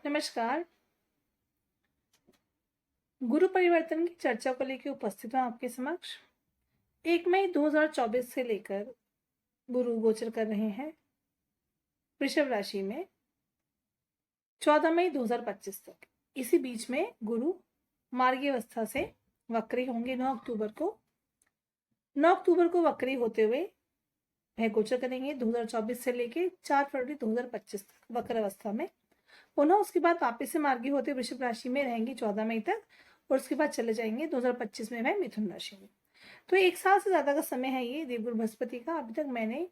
नमस्कार। गुरु परिवर्तन की चर्चा को लेकर उपस्थित हूँ आपके समक्ष। 1 मई 2024 से लेकर गुरु गोचर कर रहे हैं वृषभ राशि में 14 मई 2025 तक। इसी बीच में गुरु मार्गी अवस्था से वक्री होंगे 9 अक्टूबर को। 9 अक्टूबर को वक्री होते हुए वह गोचर करेंगे 2024 से लेकर 4 फरवरी 2025 तक वक्र अवस्था में। पुनः उसके बाद वापस से मार्गी होते वृषभ राशि में रहेंगे 14 मई तक और उसके बाद चले जाएंगे 2025 में वह मिथुन राशि में। तो 1 साल से ज्यादा का समय है ये देवगुरु बृहस्पति का। अभी तक मैंने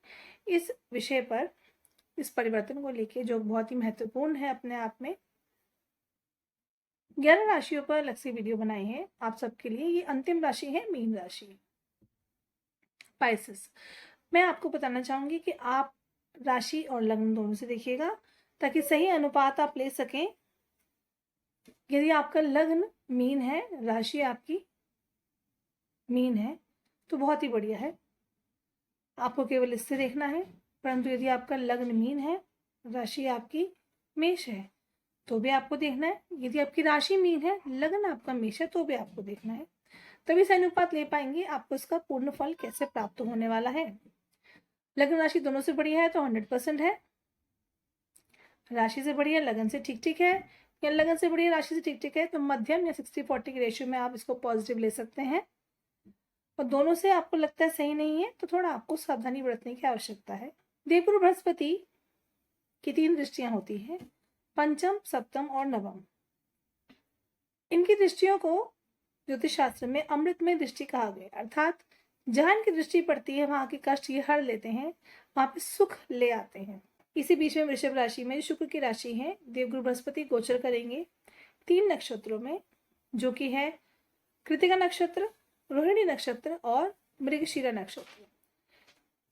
इस विषय पर, इस परिवर्तन को लेके, जो बहुत ही महत्वपूर्ण है अपने आप में, 11 राशियों पर अलग से वीडियो बनाए हैं आप सबके लिए। ये अंतिम राशि है मीन राशि, पाइसेस। मैं आपको बताना चाहूंगी कि आप राशि और लग्न दोनों से देखिएगा ताकि सही अनुपात आप ले सकें। यदि आपका लग्न मीन है, राशि आपकी मीन है, तो बहुत ही बढ़िया है, आपको केवल इससे देखना है। परंतु यदि आपका लग्न मीन है, राशि आपकी मेष है, तो भी आपको देखना है। यदि आपकी राशि मीन है, लग्न आपका मेष है, तो भी आपको देखना है। तभी से अनुपात ले पाएंगे आपको इसका पूर्ण फल कैसे प्राप्त होने वाला है। लग्न राशि दोनों से बढ़िया है तो 100% है। राशि से बढ़िया लगन से ठीक ठीक है, या लगन से बढ़िया राशि से ठीक ठीक है, तो मध्यम या 60-40 के रेशियो में आप इसको पॉजिटिव ले सकते हैं। और दोनों से आपको लगता है सही नहीं है तो थोड़ा आपको सावधानी बरतने की आवश्यकता है। देवगुरु बृहस्पति की 3 दृष्टियां होती हैं, पंचम, सप्तम और नवम। इनकी दृष्टियों को ज्योतिष शास्त्र में अमृतमय दृष्टि कहा गया, अर्थात जहां इनकी दृष्टि पड़ती है वहां के कष्ट ये हर लेते हैं, वहां पे सुख ले आते हैं। इसी बीच में वृषभ राशि में शुक्र की राशि है, देवगुरु बृहस्पति गोचर करेंगे 3 नक्षत्रों में, जो कि है कृतिका नक्षत्र, रोहिणी नक्षत्र और मृगशिरा नक्षत्र।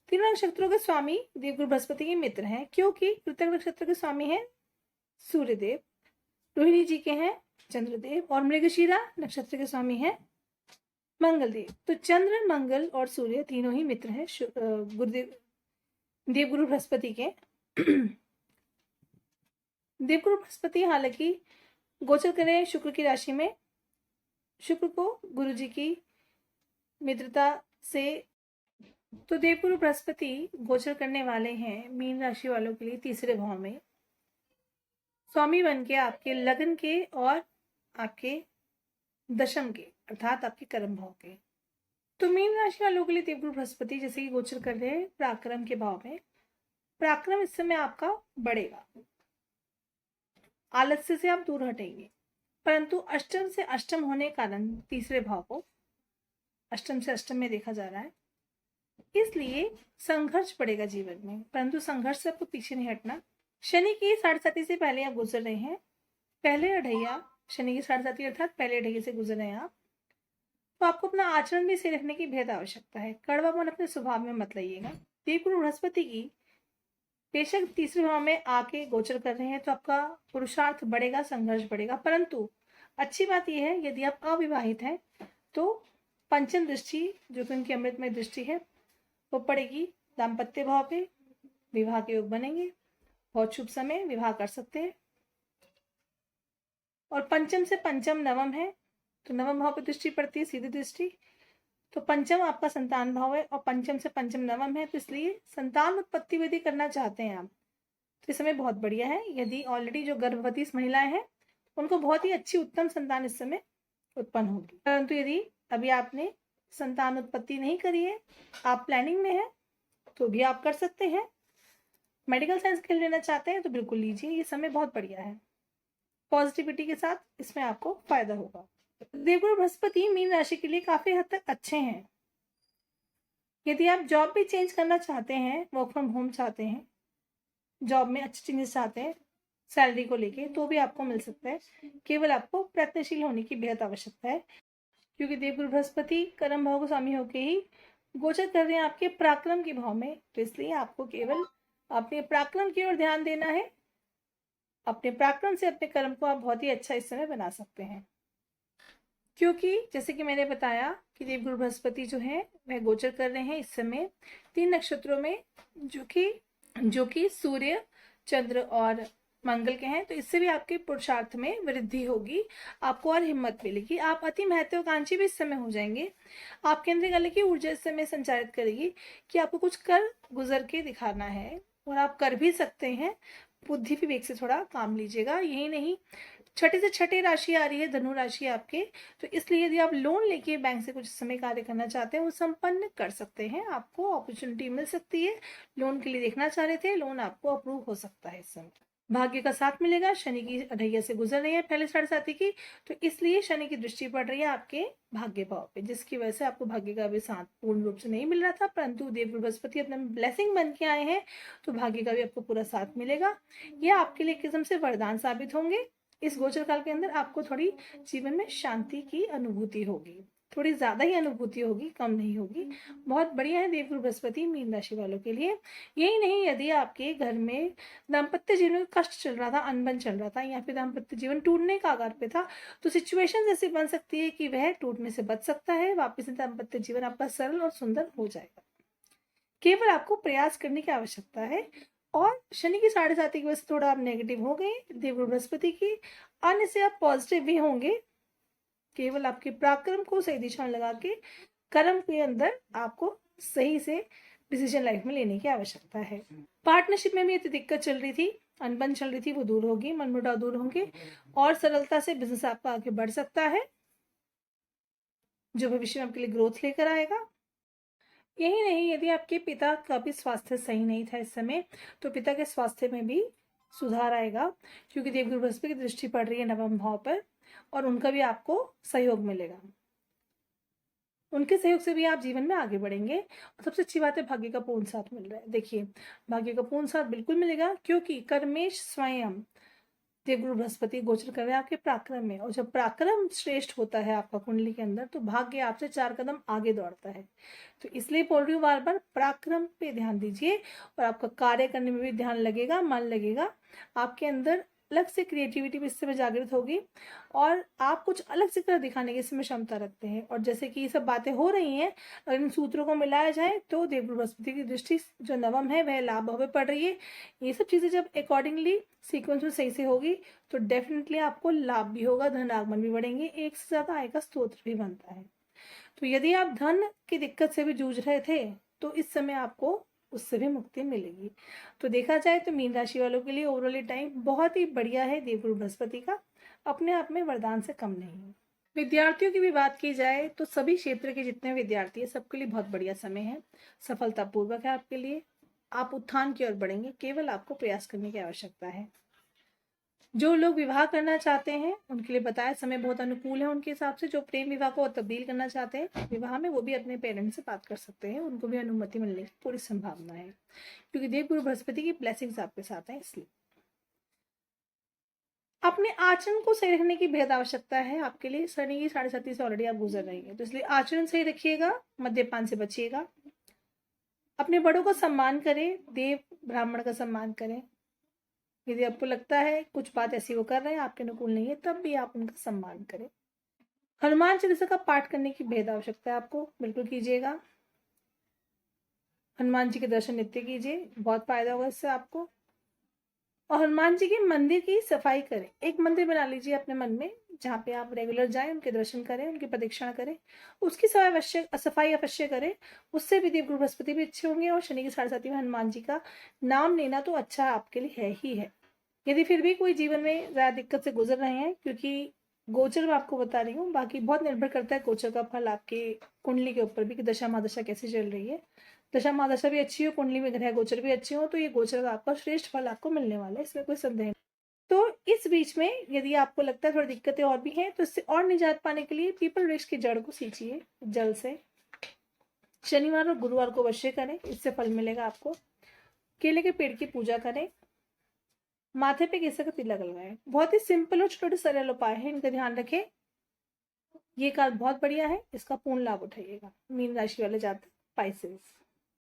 तीनों नक्षत्रों के स्वामी देवगुरु बृहस्पति के मित्र हैं, क्योंकि कृतिका नक्षत्र के स्वामी है सूर्यदेव, रोहिणी जी के हैं चंद्रदेव और मृगशिरा नक्षत्र के स्वामी है मंगलदेव। तो चंद्र, मंगल और सूर्य तीनों ही मित्र हैं गुरुदेव देवगुरु बृहस्पति के। देवगुरु बृहस्पति हालांकि गोचर करें शुक्र की राशि में, शुक्र को गुरु जी की मित्रता से, तो देवगुरु बृहस्पति गोचर करने वाले हैं मीन राशि वालों के लिए 3रे भाव में, स्वामी बन के आपके लगन के और आपके दशम के, अर्थात आपके कर्म भाव के। तो मीन राशि वालों के लिए देवगुरु बृहस्पति जैसे कि गोचर कर रहे हैं पराक्रम के भाव में। पराक्रम इस समय आपका बढ़ेगा, आलस्य से आप दूर हटेंगे, परंतु अष्टम से अष्टम होने के कारण 3रे भाव को अष्टम से अष्टम में देखा जा रहा है, इसलिए संघर्ष बढ़ेगा जीवन में, परंतु संघर्ष से आपको पीछे नहीं हटना। शनि की 7.5 से पहले आप गुजर रहे हैं, पहले अढ़ैया शनि की 7.5 अर्थात पहले अढ़ैये से गुजर रहे हैं आप, तो आपको अपना आचरण भी सही रखने की बेहद आवश्यकता है। कड़वापन अपने स्वभाव में मत लाइएगा। देवगुरु बृहस्पति की बेशक 3रे भाव में आके गोचर कर रहे हैं तो आपका पुरुषार्थ बढ़ेगा, संघर्ष बढ़ेगा, परंतु अच्छी बात यह है यदि आप अविवाहित हैं तो पंचम दृष्टि, जो कि उनकी अमृतमय दृष्टि है, वो पड़ेगी दाम्पत्य भाव पे, विवाह के योग बनेंगे, बहुत शुभ समय, विवाह कर सकते हैं। और पंचम से पंचम नवम है, तो नवम भाव पे दृष्टि पड़ती है, सीधी दृष्टि, तो पंचम आपका संतान भाव है और पंचम से पंचम नवम है, तो इसलिए संतान उत्पत्ति यदि करना चाहते हैं आप तो इस समय बहुत बढ़िया है। यदि ऑलरेडी जो गर्भवती महिलाएं हैं उनको बहुत ही अच्छी उत्तम संतान इस समय उत्पन्न होगी, परंतु यदि अभी आपने संतान उत्पत्ति नहीं करी है, आप प्लानिंग में है, तो भी आप कर सकते हैं। मेडिकल साइंस खेल लेना चाहते हैं तो बिल्कुल लीजिए, ये समय बहुत बढ़िया है, पॉजिटिविटी के साथ इसमें आपको फायदा होगा। देवगुरु बृहस्पति मीन राशि के लिए काफी हद तक अच्छे हैं। यदि आप जॉब भी चेंज करना चाहते हैं, वर्क फ्रॉम होम चाहते हैं, जॉब में अच्छे चेंजेस चाहते हैं सैलरी को लेके, तो भी आपको मिल सकता है। केवल आपको प्रयत्नशील होने की बेहद आवश्यकता है, क्योंकि देवगुरु बृहस्पति कर्म भाव को स्वामी होकर ही गोचर कर रहे हैं आपके पराक्रम के भाव में, तो इसलिए आपको केवल अपने पराक्रम की ओर ध्यान देना है। अपने पराक्रम से अपने कर्म को आप बहुत ही अच्छा इस समय बना सकते हैं, क्योंकि जैसे कि मैंने बताया कि देवगुरु बृहस्पति जो है वह गोचर कर रहे हैं इस समय 3 नक्षत्रों में, जो कि सूर्य, चंद्र और मंगल के हैं, तो इससे भी आपके पुरुषार्थ में वृद्धि होगी, आपको और हिम्मत मिलेगी। आप अति महत्वाकांक्षी भी इस समय हो जाएंगे। आपके अंदर एक अलग ही ऊर्जा इस समय संचारित करेगी कि आपको कुछ कर गुजर के दिखाना है और आप कर भी सकते हैं। बुद्धि विवेक से थोड़ा काम लीजिएगा। यही नहीं, छठे से छठे राशि आ रही है, धनु राशि आपके, तो इसलिए यदि आप लोन लेके बैंक से कुछ समय कार्य करना चाहते हैं वो संपन्न कर सकते हैं। आपको अपॉर्चुनिटी मिल सकती है। लोन के लिए देखना चाह रहे थे, लोन आपको अप्रूव हो सकता है इस समय। भाग्य का साथ मिलेगा। शनि की ढैया से गुजर रही है पहले 7.5 की, तो इसलिए शनि की दृष्टि पड़ रही है आपके भाग्य भाव पे, जिसकी वजह से आपको भाग्य का भी साथ पूर्ण रूप से नहीं मिल रहा था, परंतु देवगुरु बृहस्पति अपना ब्लेसिंग बन के आए हैं, तो भाग्य का भी आपको पूरा साथ मिलेगा। यह आपके लिए एक किस्म से वरदान साबित होंगे। इस गोचर काल के अंदर आपको थोड़ी जीवन में शांति की अनुभूति होगी, थोड़ी ज्यादा ही अनुभूति होगी, कम नहीं होगी। बहुत बढ़िया है देवगुरु बृहस्पति मीन राशि वालों के लिए। यही नहीं, यदि आपके घर में दाम्पत्य जीवन में कष्ट चल रहा था, अनबन चल रहा था, या फिर दाम्पत्य जीवन टूटने का आगार पे था, तो सिचुएशन ऐसी बन सकती है कि वह टूटने से बच सकता है। वापिस से दाम्पत्य जीवन आपका सरल और सुंदर हो जाएगा। केवल आपको प्रयास करने की आवश्यकता है। और शनि की 7.5 की वजह से थोड़ा आप नेगेटिव हो गए देवगुरु बृहस्पति की, अन्य से आप पॉजिटिव भी होंगे। केवल आपके पराक्रम को सही दिशा में लगा के कर्म के अंदर आपको सही से डिसीजन लाइफ में लेने की आवश्यकता है। पार्टनरशिप में भी इतनी दिक्कत चल रही थी, अनबन चल रही थी, वो दूर होगी, मनमुटाव दूर होंगे और सरलता से बिजनेस आपका आगे बढ़ सकता है, जो भविष्य में आपके लिए ग्रोथ लेकर आएगा। यही नहीं, यदि आपके पिता का भी स्वास्थ्य सही नहीं था इस समय, तो पिता के स्वास्थ्य में भी सुधार आएगा, क्योंकि देवगुरु बृहस्पति की दृष्टि पड़ रही है नवम भाव पर और उनका भी आपको सहयोग मिलेगा। उनके सहयोग से भी आप जीवन में आगे बढ़ेंगे। और सबसे अच्छी बात है, भाग्य का पूर्ण साथ मिल रहा है। देखिए, भाग्य का पूर्ण साथ बिल्कुल मिलेगा, क्योंकि कर्मेश स्वयं देवगुरु बृहस्पति गोचर कर रहे हैं आपके पराक्रम में, और जब पराक्रम श्रेष्ठ होता है आपका कुंडली के अंदर, तो भाग्य आपसे 4 कदम आगे दौड़ता है। तो इसलिए बोल रही हूँ बार बार, पराक्रम पे ध्यान दीजिए और आपका कार्य करने में भी ध्यान लगेगा, मन लगेगा। आपके अंदर अलग से क्रिएटिविटी भी इस समय जागृत होगी और आप कुछ अलग से कर दिखाने की इसमें क्षमता रखते हैं। और जैसे कि ये सब बातें हो रही हैं, अगर इन सूत्रों को मिलाया जाए तो देवगुरु बृहस्पति की दृष्टि जो नवम है वह लाभ भाव में पड़ रही है। ये सब चीजें जब अकॉर्डिंगली सीक्वेंस में सही से होगी तो डेफिनेटली आपको लाभ भी होगा, धन आगमन भी बढ़ेंगे, एक से ज्यादा आय का स्रोत भी बनता है। तो यदि आप धन की दिक्कत से भी जूझ रहे थे, तो इस समय आपको उससे भी मुक्ति मिलेगी। तो देखा जाए तो मीन राशि वालों के लिए ओवरऑल टाइम बहुत ही बढ़िया है देवगुरु बृहस्पति का, अपने आप में वरदान से कम नहीं है। विद्यार्थियों की भी बात की जाए तो सभी क्षेत्र के जितने विद्यार्थी हैं सबके लिए बहुत बढ़िया समय है, सफलतापूर्वक है आपके लिए। आप उत्थान की ओर बढ़ेंगे, केवल आपको प्रयास करने की आवश्यकता है। जो लोग विवाह करना चाहते हैं उनके लिए बताया समय बहुत अनुकूल है उनके हिसाब से। जो प्रेम विवाह को तब्दील करना चाहते हैं विवाह में, वो भी अपने पेरेंट्स से बात कर सकते हैं, उनको भी अनुमति मिलने की पूरी संभावना है, क्योंकि देवगुरु बृहस्पति की ब्लेसिंग्स आपके साथ हैं। इसलिए अपने आचरण को सही रखने की बेहद आवश्यकता है आपके लिए। शनि की 7.5 से ऑलरेडी आप गुजर रही हैं, तो इसलिए आचरण सही रखिएगा, मद्यपान से बचिएगा, अपने बड़ों का सम्मान करें, देव ब्राह्मण का सम्मान करें। यदि आपको लगता है कुछ बात ऐसी वो कर रहे हैं आपके अनुकूल नहीं है, तब भी आप उनका सम्मान करें। हनुमान चालीसा का पाठ करने की बेहद आवश्यकता है आपको, बिल्कुल कीजिएगा। हनुमान जी के दर्शन नित्य कीजिए, बहुत फायदा होगा इससे आपको। और हनुमान जी के मंदिर की सफाई करें, एक मंदिर बना लीजिए अपने मन में जहाँ पे आप रेगुलर जाएं, उनके दर्शन करें, उनकी प्रदक्षिणा करें, उसकी सफाई अवश्य करें। उससे भी देवगुरु बृहस्पति भी अच्छे होंगे और शनि की 7.5 में हनुमान जी का नाम लेना तो अच्छा आपके लिए है ही है। यदि फिर भी कोई जीवन में ज्यादा दिक्कत से गुजर रहे हैं, क्योंकि गोचर मैं आपको बता रही हूँ, बाकी बहुत निर्भर करता है गोचर का फल आपके कुंडली के ऊपर भी, कि दशा महादशा कैसी चल रही है। दशा महादशा भी अच्छी हो, कुंडली में ग्रह गोचर भी अच्छे हो, तो ये गोचर का आपका श्रेष्ठ फल आपको मिलने वाला है, इसमें कोई संदेह नहीं। तो इस बीच में यदि आपको लगता है थोड़ी दिक्कतें और भी हैं, तो इससे और निजात पाने के लिए पीपल वृक्ष की जड़ को सींचिए जल से। शनिवार और गुरुवार को अवश्य करें, इससे फल मिलेगा आपको। केले के पेड़ की पूजा करें, माथे पे केसर का तिलक लगाएं। बहुत ही सिंपल और छोटे सरल उपाय है, इनका ध्यान रखें। ये काल बहुत बढ़िया है, इसका पूर्ण लाभ उठाइएगा। मीन राशि वाले जातक, स्पाइसेस।